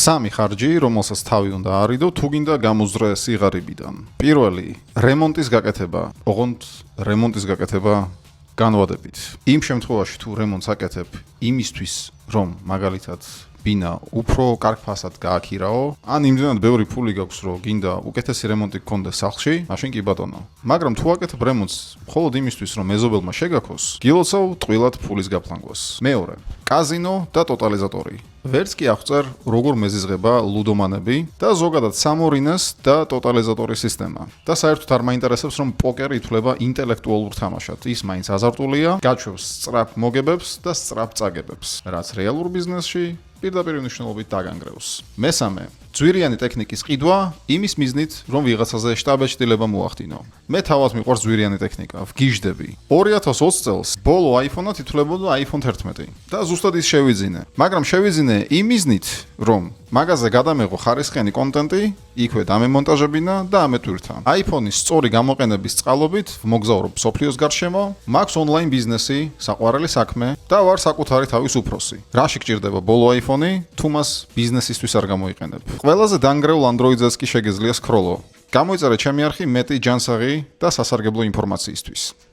სამი ხარჯი, რომელსაც თავი უნდა არიდო, თუ გინდა გამოზრე სიღარიბიდან. პირველი, რემონტის გაკეთება. ოღონდ რემონტის გაკეთება განვადებით. იმ შემთხვევაში თუ რემონტს აკეთებ იმისთვის, რომ მაგალითად ბინა უფრო კარგ ფასად გააქირაო, ან იმდენად ბევრი ფული გაქვს, რომ გინდა უკეთესი რემონტი გქონდეს სახლში, მაშინ კი ბატონო. მაგრამ თუ აკეთებ რემონტს მხოლოდ იმისთვის, რომ მეზობელმა შეგაქოს, გილოცავ ტყილად ფულის გაფლანგვას. მეორე, კაზინო და ტოტალიზატორი. ვერც კი აღწერ, როგორ მეზიზღება ლუდომანები და ზოგადად სამორინეს და ტოტალიზატორის სისტემა. და საერთოდ არ მაინტერესებს, რომ პოკერი ითვლება ინტელექტუალურ თამაშად. ის მაინც აზარტულია, გაჩვევს სწრაფ მოგებებს და სწრაფ წაგებებს, რაც რეალურ ბიზნესში პირდაპირ მნიშვნელობით დაგანგრევს. მესამე, ძვირიანი ტექნიკის ყიდვა იმის მიზნით, რომ ვიღაცაზე შტაბეჭდილება მოახდინო. მე თავად მიყვარს ძვირიანი ტექნიკა, ვგიჟდები. 2020 წელს ბოლო iPhone-ად ითვლებოდა iPhone 11 და ზუსტად ის შევიძინე. მაგრამ შევიძინე იმ მიზნით, რომ მაგაზე გადამეღო ხარისხიანი კონტენტი, იქვე დამემონტაჟებინა და ამეტვირთა. iPhone-ის სწორი გამოყენების წყალობით ვმოგზავრობ მსოფლიოს გარშემო, მაქვს ონლაინ ბიზნესი, საყვარელი საქმე და ვარ საკუთარი თავის უფროსი. რაში გჭირდება ბოლო iPhone-ი, თუ მას ბიზნესისთვის არ გამოიყენებ? ყველაზე დანგრეულ Android-ზეც კი შეგეძლია სკროლო. გამოიწერე ჩემი არხი მეტი ჯანსაღი და სასარგებლო ინფორმაციისთვის.